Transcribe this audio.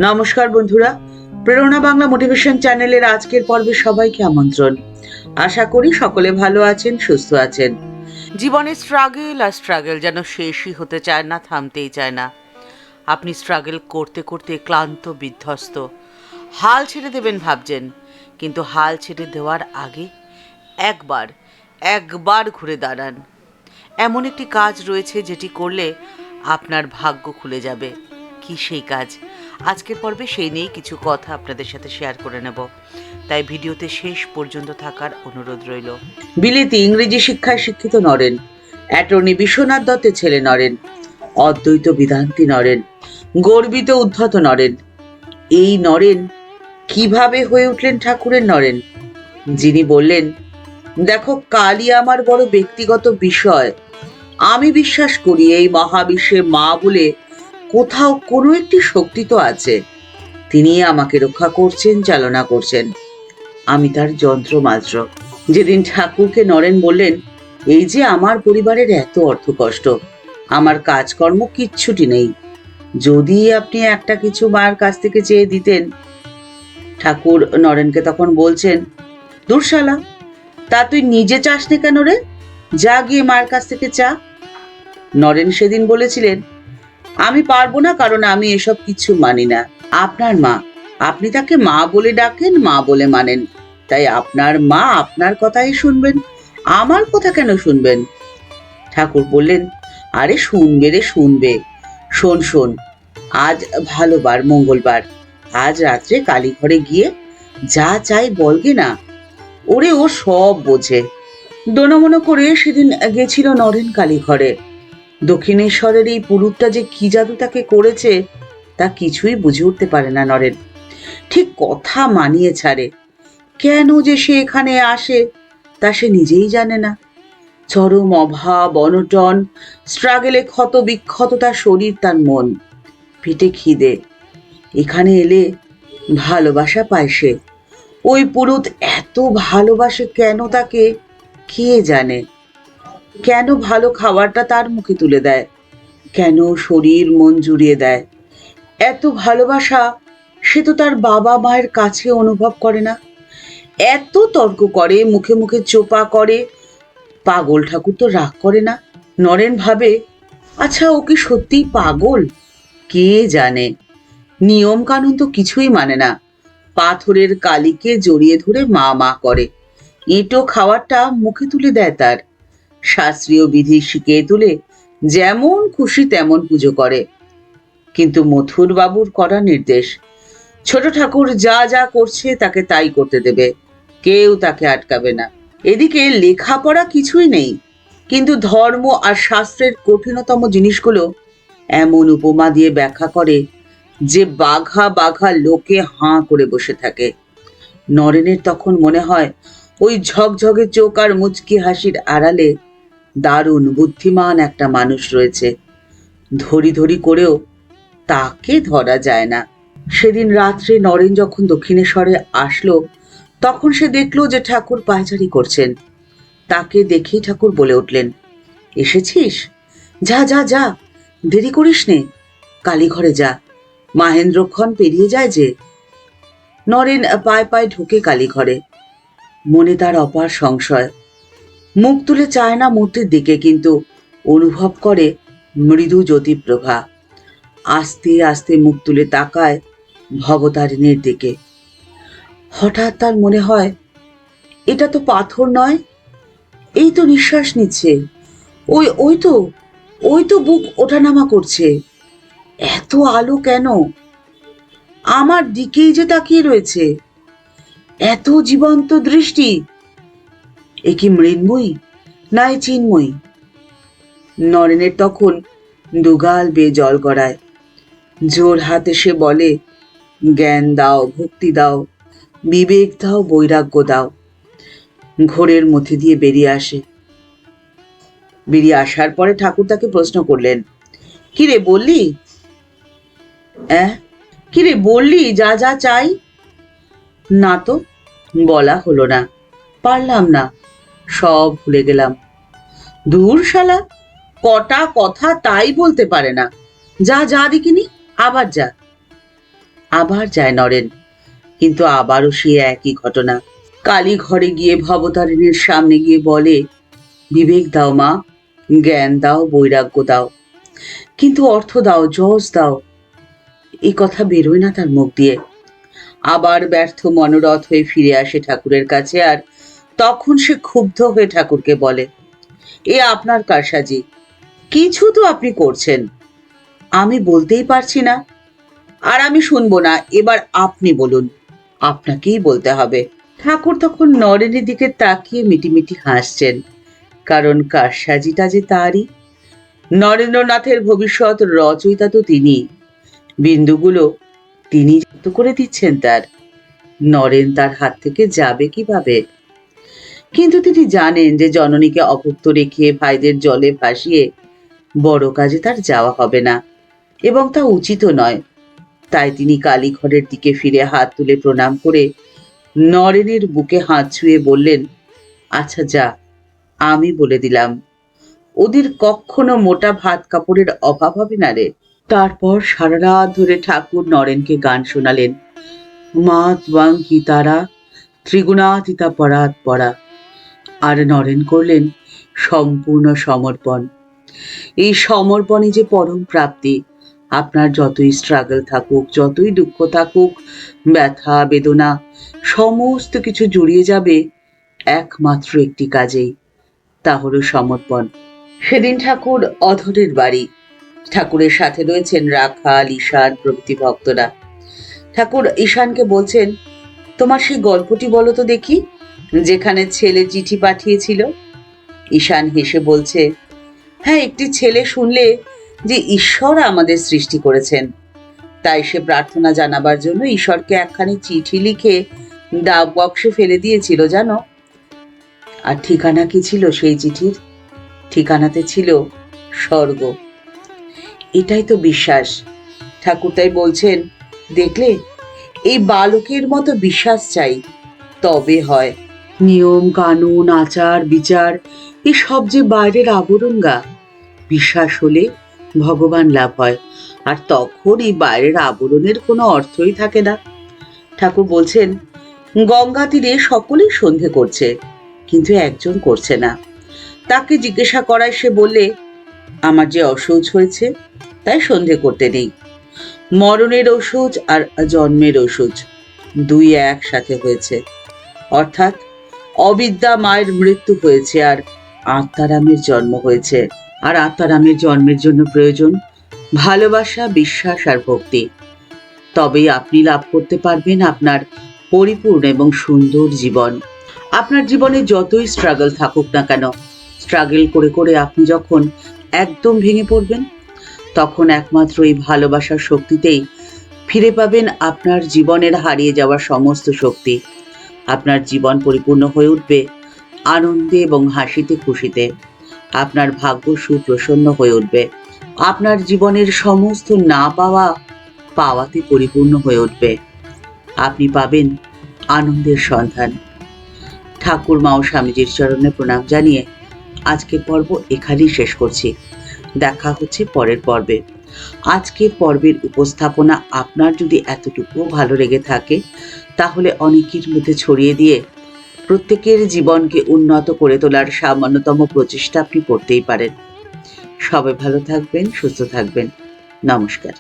নমস্কার বন্ধুরা, প্রেরণা বাংলা মোটিভেশন চ্যানেলের আজকের পর্বে সবাইকে আমন্ত্রণ। আশা করি সকলে ভালো আছেন, সুস্থ আছেন। জীবনে স্ট্রাগল যেন শেষই হতে চায় না, থামতেই চায় না। আপনি স্ট্রাগল করতে করতে ক্লান্ত, বিধ্বস্ত, হাল ছেড়ে দেবেন ভাবছেন, কিন্তু হাল ছেড়ে দেওয়ার আগে একবার ঘুরে দাঁড়ান। এমন একটি কাজ রয়েছে যেটি করলে আপনার ভাগ্য খুলে যাবে। কি সেই কাজ? আজকের পর্বে সেই নিয়েই কিছু কথা আপনাদের সাথে শেয়ার করে নেব, তাই ভিডিওতে শেষ পর্যন্ত থাকার অনুরোধ রইল। বিলেতি ইংরেজি শিক্ষায় শিক্ষিত নরেন, অ্যাটর্নি বিশ্বনাথ দত্তের ছেলে নরেন, অদ্বৈত বেদান্তি নরেন, গর্বিত উদ্ধত নরেন। এই নরেন কিভাবে হয়ে উঠলেন ঠাকুরের নরেন, যিনি বললেন, দেখো, কালই আমার বড় ব্যক্তিগত বিষয়। আমি বিশ্বাস করি এই মহাবিশ্বে মা বলে কোথাও কোনো একটি শক্তি তো আছে। তিনি আমাকে রক্ষা করছেন, চালনা করছেন। আমি তার যন্ত্র মাত্র। যেদিন ঠাকুরকে নরেন বললেন, এই যে আমার পরিবারের এত অর্থ কষ্ট, আমার কাজকর্ম কিচ্ছুটি নেই, যদি আপনি একটা কিছু মায়ের কাছ থেকে চেয়ে দিতেন। ঠাকুর নরেনকে তখন বলছেন, দূর শালা, তা তুই নিজে চাস নি কেন রে? যা গিয়ে মায়ের কাছ থেকে চা। নরেন সেদিন বলেছিলেন, আমি পারবো না, কারণ আমি এসব কিছু মানি না। আপনার মা, আপনি তাকে মা বলে ডাকেন, মা বলে মানেন, তাই আপনার মা আপনার কথাই শুনবেন, আমার কথা কেন শুনবেন? ঠাকুর বললেন, আরে শুনবে রে, শুনবে। শোন শোন, আজ ভালোবার, মঙ্গলবার, আজ রাত্রে কালীঘরে গিয়ে যা চাই বলগে না। ওরে ও সব বোঝে। দোনমনো করে সেদিন গেছিল নরেন কালীঘরে। দক্ষিণেশ্বরের এই পুরুতটা যে কি জাদু তাকে করেছে তা কিছুই বুঝে উঠতে পারে না নরেন। ঠিক কথা মানিয়ে ছাড়ে। কেন যে সে এখানে আসে তা সে নিজেই জানে না। চরম অভাব, অনটন, স্ট্রাগলে ক্ষত বিক্ষত তার শরীর, তার মন, পেটে খিদে। এখানে এলে ভালোবাসা পায় সে। ওই পুরুত এত ভালোবাসে কেন তাকে, কে জানে। কেন ভালো খাবারটা তার মুখে তুলে দেয়, কেন শরীর মন জুড়িয়ে দেয়। এত ভালোবাসা সে তো তার বাবা মায়ের কাছে অনুভব করে না। এত তর্ক করে, মুখে মুখে চোপা করে, পাগল ঠাকুর তো রাগ করে না। নরেন ভাবে, আচ্ছা ও কি সত্যিই পাগল? কে জানে। নিয়ম কানুন তো কিছুই মানে না। পাথরের কালিকে জড়িয়ে ধরে মা মা করে। এঁটো খাওয়ারটা মুখে তুলে দেয় তার। শাস্ত্রীয় বিধি শিখিয়ে তুলে যেমন খুশি তেমন পুজো করে। কিন্তু মথুর বাবুর করা নির্দেশ, ছোট ঠাকুর যা যা করছে তাকে তাই করতে দেবে, কেউ তাকে আটকাবে না। এদিকে লেখাপড়া কিছুই নেই, কিন্তু ধর্ম আর শাস্ত্রের কঠিনতম জিনিসগুলো এমন উপমা দিয়ে ব্যাখ্যা করে যে বাঘা বাঘা লোকে হাঁ করে বসে থাকে। নরেনের তখন মনে হয় ওই ঝকঝকে চোখ আর মুচকি হাসির আড়ালে দারুণ বুদ্ধিমান একটা মানুষ রয়েছে। ধরি ধরি করেও তাকে ধরা যায় না। সেদিন রাত্রে নরেন যখন দক্ষিণেশ্বরে আসলো, তখন সে দেখলো যে ঠাকুর পায়চারি করছেন। তাকে দেখেই ঠাকুর বলে উঠলেন, এসেছিস? যা যা যা, দেরি করিস নে, কালীঘরে যা, মাহেন্দ্রক্ষণ পেরিয়ে যায় যে। নরেন পায়ে পায়ে ঢুকে কালীঘরে। মনে তার অপার সংশয়। মুখ তুলে চায় না মূর্তির দিকে, কিন্তু অনুভব করে মৃদু জ্যোতিপ্রভা। আস্তে আস্তে মুখ তুলে তাকায় ভবতারিণীর দিকে। হঠাৎ তার মনে হয়, এটা তো পাথর নয়, এই তো নিঃশ্বাস নিচ্ছে, ওই ওই তো ওই তো বুক ওঠানামা করছে। এত আলো কেন? আমার দিকেই যে তাকিয়ে রয়েছে। এত জীবন্ত দৃষ্টি। এ কি মৃন্ময়ী, নাই চিন্ময়ী? নরেনের তখন দুগাল বেয়ে জল গড়ায়। জোর হাতে সে বলে, জ্ঞান দাও, ভক্তি দাও, বিবেক দাও, বৈরাগ্য দাও। ঘোরের মধ্যে দিয়ে বেরিয়ে আসে। বেরিয়ে আসার পরে ঠাকুর তাকে প্রশ্ন করলেন, কিরে বললি? কিরে বললি যা যা চাই? না তো, বলা হলো না, পারলাম না, সব ভুলে গেলাম। দূর শালা, কটা কথা তাই বলতে পারে না। যা যা দেখিনি, আবার যা। আবার যায় নরেন, কিন্তু আবারও সে একই ঘটনা। কালী ঘরে গিয়ে ভবতারিণীর সামনে গিয়ে বলে, বিবেক দাও মা, জ্ঞান দাও, বৈরাগ্য দাও, কিন্তু অর্থ দাও, যশ দাও। এই কথা বেরোয় না তার মুখ দিয়ে। আবার ব্যর্থ মনোরথ হয়ে ফিরে আসে ঠাকুরের কাছে, আর তখন সে ক্ষুব্ধ হয়ে ঠাকুরকে বলে, এ আপনার কারসাজি, কিছু তো আপনি করছেন, আমি বলতেই পারছি না, আর আমি শুনবো না, এবার আপনি বলুন, আপনাকেই বলতে হবে। ঠাকুর তখন নরেনের দিকে তাকিয়ে মিটিমিটি হাসছেন, কারণ কারসাজিটা যে তারই। নরেন্দ্রনাথের ভবিষ্যৎ রচয়িতা তো তিনি, বিন্দুগুলো তিনি যুক্ত করে দিচ্ছেন তার। নরেন তার হাত থেকে যাবে কিভাবে? কিন্তু তিনি জানেন যে জননীকে অভুক্ত রেখে ভাইদের জলে ভাসিয়ে বড় কাজে তার যাওয়া হবে না, এবং তা উচিতও নয়। তাই তিনি কালীঘরের দিকে ফিরে হাত তুলে প্রণাম করে নরেনের বুকে হাত ছুঁয়ে বললেন, আচ্ছা যা, আমি বলে দিলাম, ওদের কখনো মোটা ভাত কাপড়ের অভাব হবে না রে। তারপর সারা রাত ধরে ঠাকুর নরেনকে গান শোনালেন, মা ত্বাং হি তারা, ত্রিগুণাতীতা পরাৎ পরা। আর নরেন করলেন সম্পূর্ণ সমর্পণ। এই সমর্পণই যে পরম প্রাপ্তি। আপনার যতই স্ট্রাগল থাকুক, যতই দুঃখ থাকুক, ব্যথা বেদনা সমস্ত কিছু জড়িয়ে যাবে একমাত্র একটি কাজেই, তা হলো সমর্পণ। সেদিন ঠাকুর অধরের বাড়ি। ঠাকুরের সাথে রয়েছেন রাখাল, ঈশান প্রভৃতি ভক্তরা। ঠাকুর ঈশানকে বলছেন, তোমার সেই গল্পটি বলো তো দেখি, যেখানে ছেলে চিঠি পাঠিয়েছিল। ঈশান হেসে বলছে, হ্যাঁ, একটি ছেলে শুনলে যে ঈশ্বর আমাদের সৃষ্টি করেছেন, তাই সে প্রার্থনা জানাবার জন্য ঈশ্বরকে একখানি চিঠি লিখে ডাক বক্সে ফেলে দিয়েছিল জানো। আর ঠিকানা কি ছিল সেই চিঠির? ঠিকানাতে ছিল স্বর্গ। এটাই তো বিশ্বাস। ঠাকুর তাই বলছেন, দেখলে, এই বালকের মতো বিশ্বাস চাই, তবে হয়। নিয়ম কানুন আচার বিচার এসব যে বাইরের আবরণ গা, বিশ্বাস হলে ভগবান লাভ হয়, আর তখন এই বাইরের আবরণের কোনো অর্থই থাকে না। ঠাকুর বলছেন, গঙ্গা তীরে সকলেই সন্ধে করছে, কিন্তু একজন করছে না। তাকে জিজ্ঞাসা করায় সে বললে, আমার যে অসৌচ হয়েছে তাই সন্ধে করতে নেই। মরণের অসৌচ আর জন্মের অসৌচ দুই একসাথে হয়েছে, অর্থাৎ অবিদ্যা মায়ের মৃত্যু হয়েছে আর আত্মারামের জন্ম হয়েছে। আর আত্মারামের জন্মের জন্য প্রয়োজন ভালোবাসা, বিশ্বাস আর ভক্তি। তবেই আপনি লাভ করতে পারবেন আপনার পরিপূর্ণ এবং সুন্দর জীবন। আপনার জীবনে যতই স্ট্রাগল থাকুক না কেন, স্ট্রাগল করে করে আপনি যখন একদম ভেঙে পড়বেন, তখন একমাত্র এই ভালোবাসার শক্তিতেই ফিরে পাবেন আপনার জীবনের হারিয়ে যাওয়া সমস্ত শক্তি। আপনার জীবন পরিপূর্ণ হয়ে উঠবে আনন্দে এবং হাসিতে খুশিতে। আপনার ভাগ্য সুপ্রসন্ন হয়ে উঠবে। আপনার জীবনের সমস্ত না পাওয়া পাওয়াতে পরিপূর্ণ হয়ে উঠবে। আপনি পাবেন আনন্দের সন্ধান। ঠাকুর মা ও স্বামীজির চরণে প্রণাম জানিয়ে আজকের পর্ব এখানেই শেষ করছি। দেখা হচ্ছে পরের পর্বে। আজকের পর্বের উপস্থাপনা আপনার যদি এতটুকুও ভালো লেগে থাকে, তাহলে অনেকের মধ্যে ছড়িয়ে দিয়ে প্রত্যেকের জীবনকে উন্নত করে তোলার সামান্যতম প্রচেষ্টা আপনি করতেই পারেন। সবাই ভালো থাকবেন, সুস্থ থাকবেন। নমস্কার।